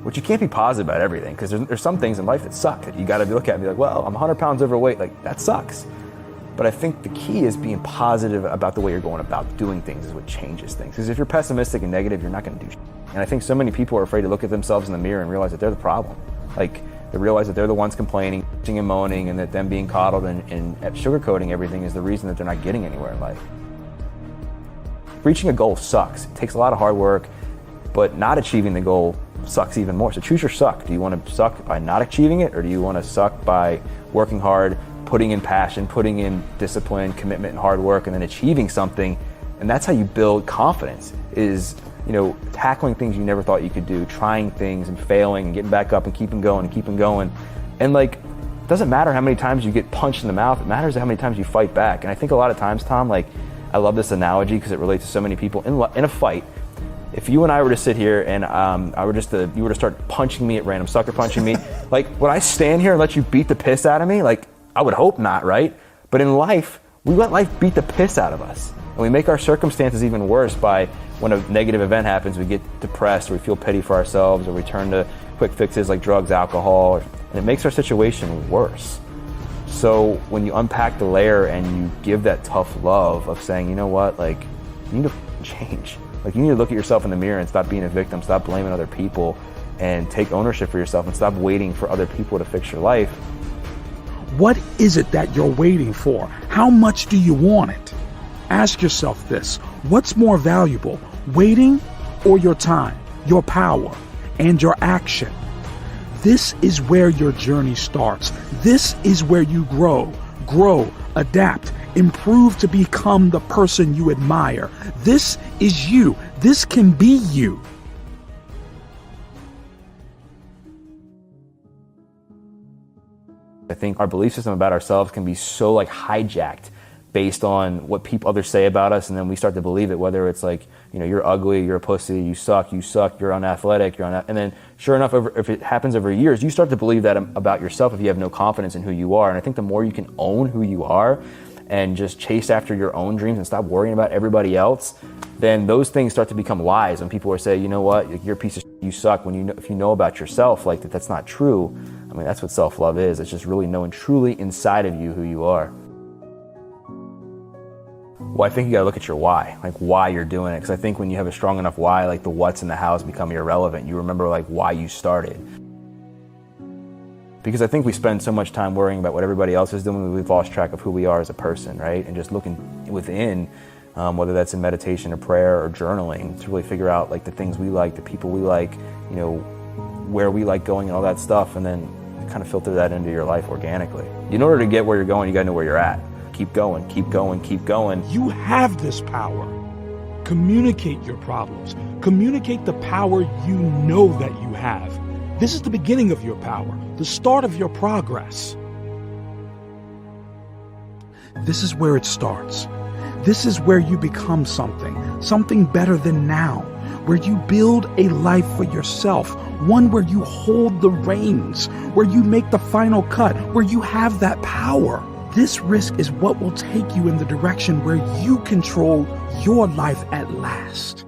Which you can't be positive about everything, because there's some things in life that suck that you got to look at and be like, well, I'm 100 pounds overweight, like that sucks. But I think the key is being positive about the way you're going about doing things is what changes things. Because if you're pessimistic and negative, you're not going to do shit. And I think so many people are afraid to look at themselves in the mirror and realize that they're the problem. Like, they realize that they're the ones complaining, bitching and moaning, and that them being coddled and sugarcoating everything is the reason that they're not getting anywhere in life. Reaching a goal sucks. It takes a lot of hard work, but not achieving the goal sucks even more. So choose your suck. Do you want to suck by not achieving it, or do you want to suck by working hard, putting in passion, putting in discipline, commitment, and hard work, and then achieving something? And that's how you build confidence, is tackling things you never thought you could do, trying things and failing and getting back up and keeping going and keeping going. And it doesn't matter how many times you get punched in the mouth, it matters how many times you fight back. And I think a lot of times, Tom, I love this analogy because it relates to so many people. In a fight, if you and I were to sit here and you were to start punching me at random, sucker punching me, would I stand here and let you beat the piss out of me? I would hope not, right? But in life, we let life beat the piss out of us. And we make our circumstances even worse by, when a negative event happens, we get depressed, or we feel pity for ourselves, or we turn to quick fixes like drugs, alcohol, and it makes our situation worse. So when you unpack the layer and you give that tough love of saying, you know what, you need to change. You need to look at yourself in the mirror and stop being a victim, stop blaming other people, and take ownership for yourself, and stop waiting for other people to fix your life. What is it that you're waiting for? How much do you want it? Ask yourself this. What's more valuable, waiting or your time, your power, and your action? This is where your journey starts. This is where you grow, adapt, Improve to become the person you admire. This is you. This can be you. I think our belief system about ourselves can be so like hijacked based on what others say about us, and then we start to believe it, whether it's like, you know, you're ugly, you're a pussy, you suck, you're unathletic, and then sure enough, if it happens over years, you start to believe that about yourself if you have no confidence in who you are. And I think the more you can own who you are and just chase after your own dreams and stop worrying about everybody else, then those things start to become lies. When people are saying, you know what, you're a piece of shit, you suck, if you know about yourself, like that's not true. I mean, that's what self-love is. It's just really knowing truly inside of you who you are. Well, I think you gotta look at your why, like why you're doing it. Because I think when you have a strong enough why, like the what's in the hows become irrelevant. You remember like why you started. Because I think we spend so much time worrying about what everybody else is doing, we've lost track of who we are as a person, right? And just looking within, whether that's in meditation or prayer or journaling, to really figure out like the things we like, the people we like, you know, where we like going and all that stuff, and then kind of filter that into your life organically. In order to get where you're going, you gotta know where you're at. Keep going, keep going, keep going. You have this power. Communicate your problems. Communicate the power you know that you have. This is the beginning of your power, the start of your progress. This is where it starts. This is where you become something better than now, where you build a life for yourself, one where you hold the reins, where you make the final cut, where you have that power. This risk is what will take you in the direction where you control your life at last.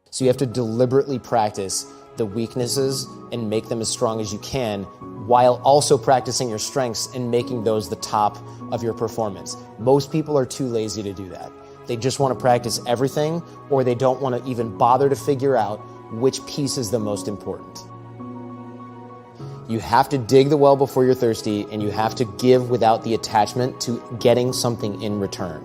So you have to deliberately practice the weaknesses and make them as strong as you can, while also practicing your strengths and making those the top of your performance. Most people are too lazy to do that. They just want to practice everything, or they don't want to even bother to figure out which piece is the most important. You have to dig the well before you're thirsty, and you have to give without the attachment to getting something in return.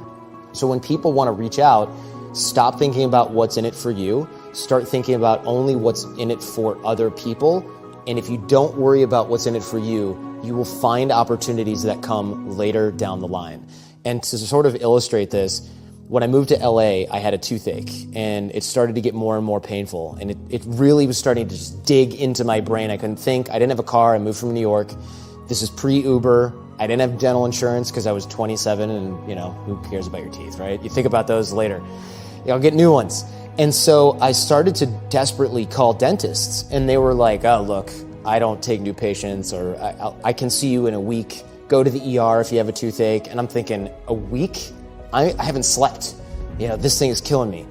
So when people want to reach out, stop thinking about what's in it for you. Start thinking about only what's in it for other people. And if you don't worry about what's in it for you, you will find opportunities that come later down the line. And to sort of illustrate this, when I moved to LA, I had a toothache, and it started to get more and more painful. And it really was starting to just dig into my brain. I couldn't think. I didn't have a car. I moved from New York. This is pre-Uber. I didn't have dental insurance because I was 27, and you know, who cares about your teeth, right? You think about those later. I'll get new ones. And so I started to desperately call dentists, and they were like, oh, look, I don't take new patients, or I can see you in a week. Go to the ER if you have a toothache. And I'm thinking, a week? I haven't slept. You know, this thing is killing me.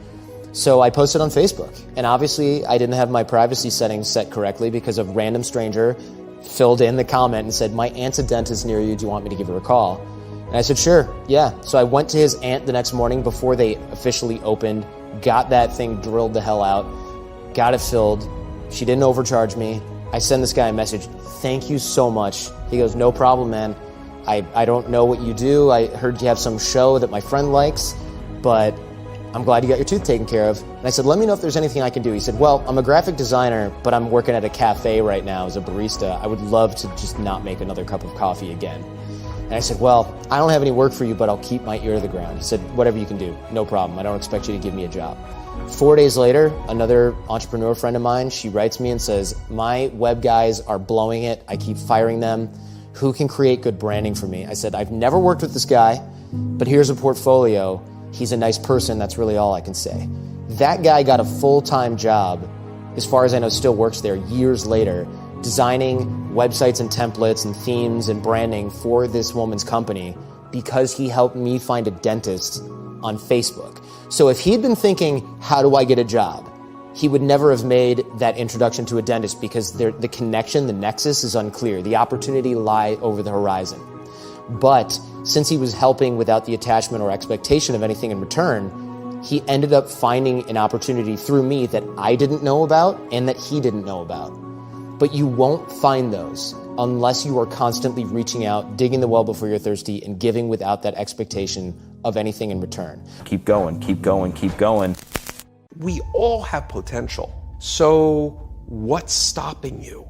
So I posted on Facebook, and obviously I didn't have my privacy settings set correctly because a random stranger filled in the comment and said, my aunt's a dentist near you, do you want me to give her a call? And I said, sure, yeah. So I went to his aunt the next morning before they officially opened, got that thing drilled the hell out, got it filled. She didn't overcharge me. I send this guy a message, thank you so much. He goes, no problem, man. I don't know what you do. I heard you have some show that my friend likes, but I'm glad you got your tooth taken care of. And I said, let me know if there's anything I can do. He said, well, I'm a graphic designer, but I'm working at a cafe right now as a barista. I would love to just not make another cup of coffee again. And I said, well, I don't have any work for you, but I'll keep my ear to the ground. He said, whatever you can do, no problem. I don't expect you to give me a job. 4 days later, another entrepreneur friend of mine, she writes me and says, my web guys are blowing it. I keep firing them. Who can create good branding for me? I said, I've never worked with this guy, but here's a portfolio. He's a nice person. That's really all I can say. That guy got a full-time job, as far as I know, still works there years later, designing websites and templates and themes and branding for this woman's company because he helped me find a dentist on Facebook. So if he'd been thinking, how do I get a job? He would never have made that introduction to a dentist because the connection, the nexus is unclear. The opportunity lie over the horizon. But since he was helping without the attachment or expectation of anything in return, he ended up finding an opportunity through me that I didn't know about and that he didn't know about. But you won't find those unless you are constantly reaching out, digging the well before you're thirsty, and giving without that expectation of anything in return. Keep going, keep going, keep going. We all have potential. So what's stopping you?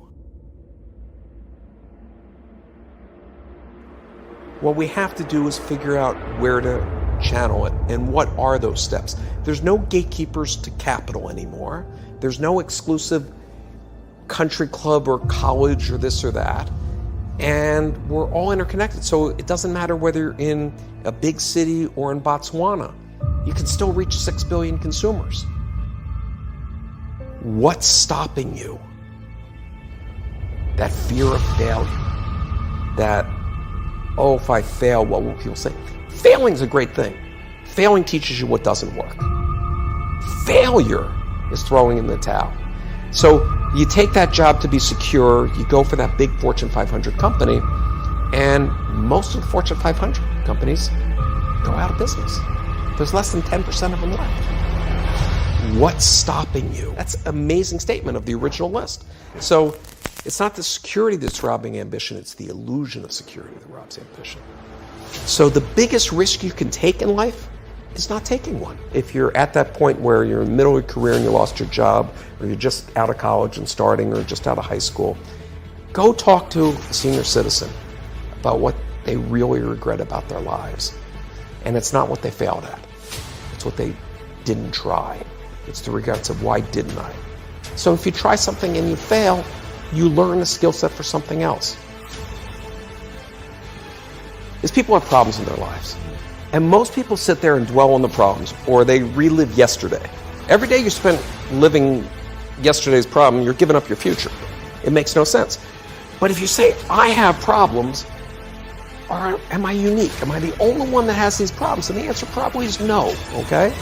What we have to do is figure out where to channel it and what are those steps. There's no gatekeepers to capital anymore. There's no exclusive country club or college or this or that. And we're all interconnected. So it doesn't matter whether you're in a big city or in Botswana. You can still reach 6 billion consumers. What's stopping you? That fear of failure. That, oh, if I fail, what will people say? Failing's a great thing. Failing teaches you what doesn't work. Failure is throwing in the towel. So you take that job to be secure, you go for that big Fortune 500 company, and most of the Fortune 500 companies go out of business. There's less than 10% of them left. What's stopping you? That's an amazing statement of the original list. So it's not the security that's robbing ambition, it's the illusion of security that robs ambition. So the biggest risk you can take in life is not taking one. If you're at that point where you're in the middle of your career and you lost your job, or you're just out of college and starting, or just out of high school, go talk to a senior citizen about what they really regret about their lives. And it's not what they failed at. It's what they didn't try. It's the regrets of why didn't I? So if you try something and you fail, you learn a skill set for something else. Is people have problems in their lives. And most people sit there and dwell on the problems, or they relive yesterday. Every day you spend living yesterday's problem, you're giving up your future. It makes no sense. But if you say, I have problems, or am I unique? Am I the only one that has these problems? And the answer probably is no, okay?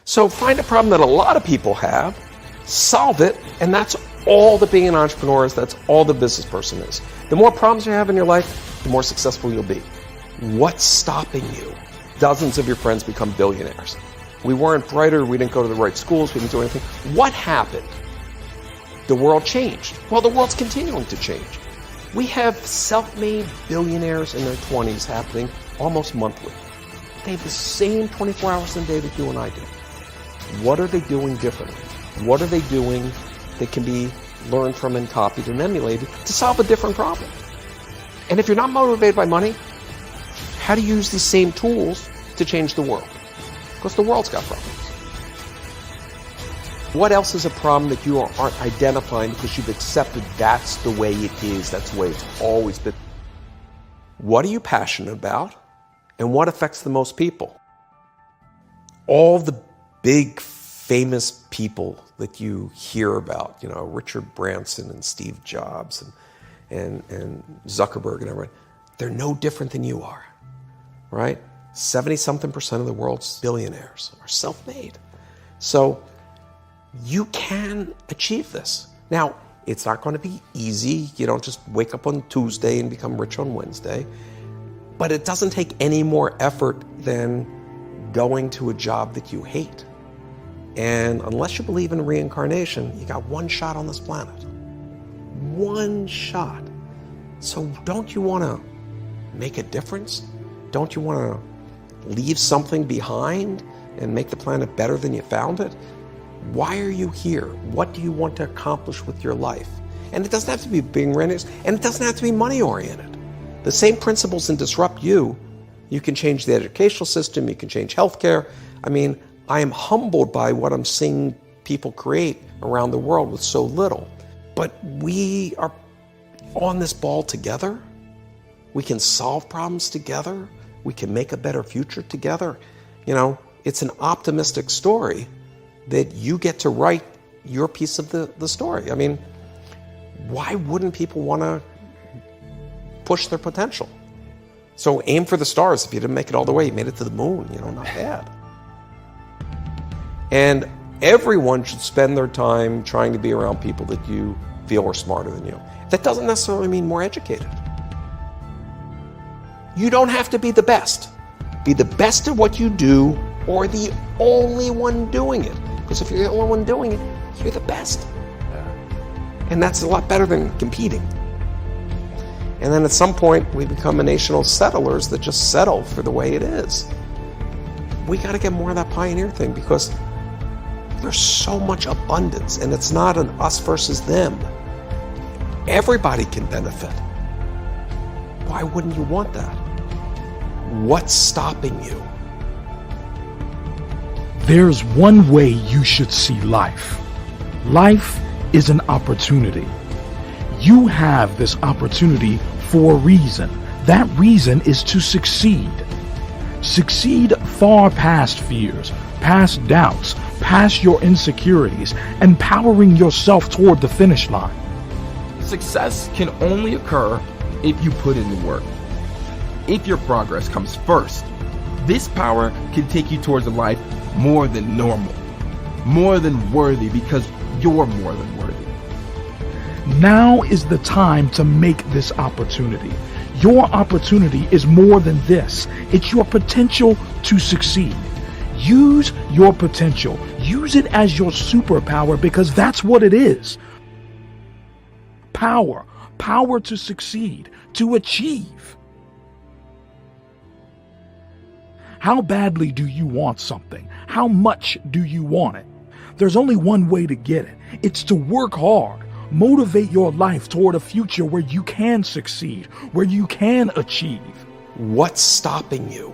So find a problem that a lot of people have, solve it, and that's all that being an entrepreneur is, that's all the business person is. The more problems you have in your life, the more successful you'll be. What's stopping you? Dozens of your friends become billionaires. We weren't brighter, we didn't go to the right schools, we didn't do anything. What happened? The world changed. Well, the world's continuing to change. We have self-made billionaires in their 20s happening almost monthly. They have the same 24 hours in a day that you and I do. What are they doing differently? What are they doing that can be learned from and copied and emulated to solve a different problem? And if you're not motivated by money, how do you use these same tools to change the world? Because the world's got problems. What else is a problem that you aren't identifying because you've accepted that's the way it is, that's the way it's always been? What are you passionate about, and what affects the most people? All the big famous people that you hear about, you know, Richard Branson and Steve Jobs and Zuckerberg and everyone, they're no different than you are, right? 70-something% of the world's billionaires are self-made. So you can achieve this. Now, it's not going to be easy. You don't just wake up on Tuesday and become rich on Wednesday. But it doesn't take any more effort than going to a job that you hate. And unless you believe in reincarnation, you got one shot on this planet. One shot. So don't you want to make a difference? Don't you want to leave something behind and make the planet better than you found it? Why are you here? What do you want to accomplish with your life? And it doesn't have to be being rented, and it doesn't have to be money-oriented. The same principles in Disrupt You, you can change the educational system, you can change healthcare. I mean, I am humbled by what I'm seeing people create around the world with so little. But we are on this ball together. We can solve problems together. We can make a better future together. You know, it's an optimistic story that you get to write your piece of the story. I mean, why wouldn't people want to push their potential? So aim for the stars. If you didn't make it all the way, you made it to the moon, you know, not bad. And everyone should spend their time trying to be around people that you feel are smarter than you. That doesn't necessarily mean more educated. You don't have to be the best. Be the best at what you do, or the only one doing it. Because if you're the only one doing it, you're the best. And that's a lot better than competing. And then at some point, we become a nation of settlers that just settle for the way it is. We got to get more of that pioneer thing, because there's so much abundance, and it's not an us versus them. Everybody can benefit. Why wouldn't you want that? What's stopping you? There's one way you should see life. Life is an opportunity. You have this opportunity for a reason. That reason is to succeed. Succeed far past fears, past doubts, past your insecurities, empowering yourself toward the finish line. Success can only occur if you put in the work. If your progress comes first, this power can take you towards a life more than normal, more than worthy, because you're more than worthy. Now is the time to make this opportunity. Your opportunity is more than this. It's your potential to succeed. Use your potential. Use it as your superpower, because that's what it is. Power. Power to succeed, to achieve. How badly do you want something? How much do you want it? There's only one way to get it. It's to work hard. Motivate your life toward a future where you can succeed, where you can achieve. What's stopping you?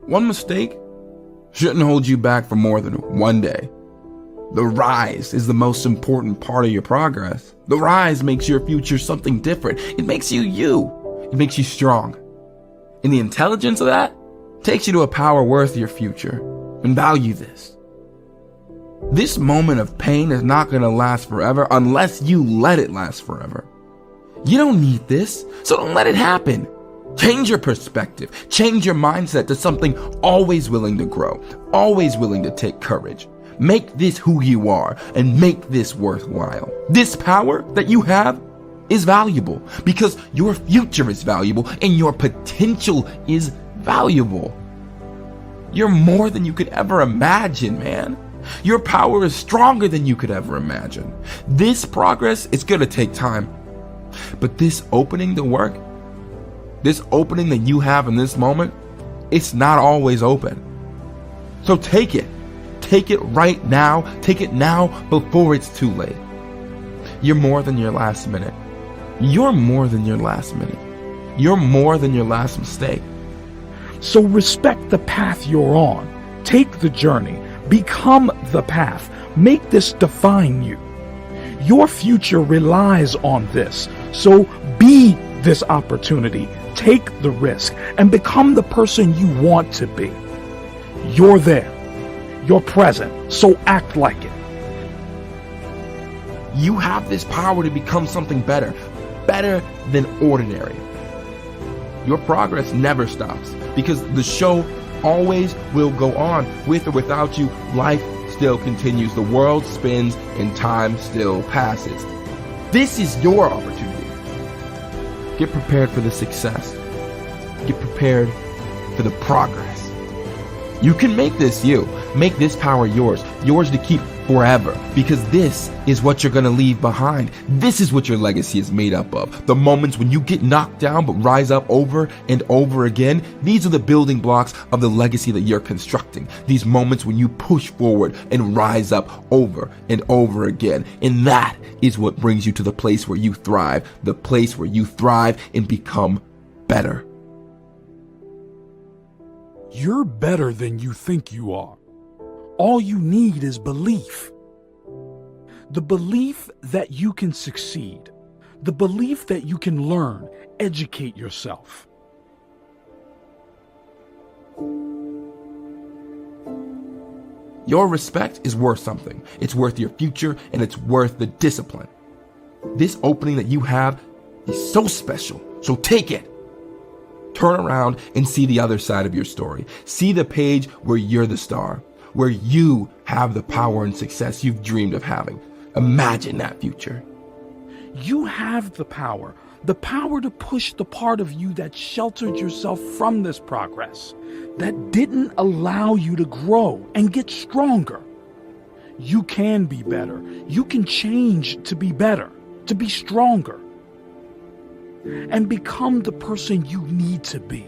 One mistake shouldn't hold you back for more than one day. The rise is the most important part of your progress. The rise makes your future something different. It makes you you. It makes you strong. And the intelligence of that takes you to a power worth your future. And value this. This moment of pain is not going to last forever unless you let it last forever. You don't need this, so don't let it happen. Change your perspective. Change your mindset to something always willing to grow, always willing to take courage. Make this who you are and make this worthwhile. This power that you have is valuable because your future is valuable and your potential is valuable. You're more than you could ever imagine, man. Your power is stronger than you could ever imagine. This progress is going to take time. But this opening to work, this opening that you have in this moment, it's not always open. So take it. Take it right now. Take it now before it's too late. You're more than your last minute. You're more than your last minute. You're more than your last mistake. So respect the path you're on. Take the journey. Become the path. Make this define you. Your future relies on this. So be this opportunity. Take the risk and become the person you want to be. You're there. You're present. So act like it. You have this power to become something better. Better than ordinary. Your progress never stops because the show always will go on. With or without you, life still continues. The world spins and time still passes. This is your opportunity. Get prepared for the success. Get prepared for the progress. You can make this you. Make this power yours. Yours to keep forever. Because this is what you're going to leave behind. This is what your legacy is made up of. The moments when you get knocked down but rise up over and over again. These are the building blocks of the legacy that you're constructing. These moments when you push forward and rise up over and over again. And that is what brings you to the place where you thrive. The place where you thrive and become better. You're better than you think you are. All you need is belief. The belief that you can succeed. The belief that you can learn, educate yourself. Your respect is worth something. It's worth your future and it's worth the discipline. This opening that you have is so special, so take it. Turn around and see the other side of your story. See the page where you're the star, where you have the power and success you've dreamed of having. Imagine that future. You have the power to push the part of you that sheltered yourself from this progress, that didn't allow you to grow and get stronger. You can be better. You can change to be better, to be stronger, and become the person you need to be.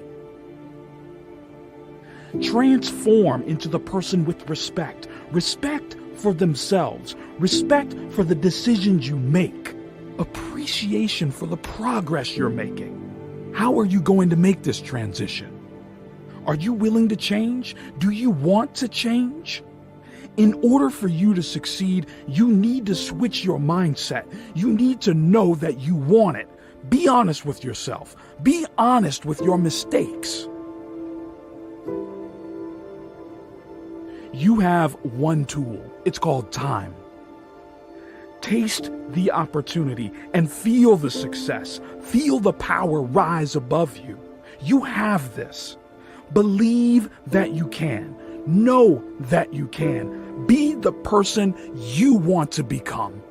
Transform into the person with respect. Respect for themselves. Respect for the decisions you make. appreciation for the progress you're making. How are you going to make this transition? Are you willing to change? Do you want to change? In order for you to succeed, you need to switch your mindset. You need to know that you want it. Be honest with yourself. Be honest with your mistakes. You have one tool. It's called time. Taste the opportunity and feel the success. Feel the power rise above you. You have this. Believe that you can. Know that you can. Be the person you want to become.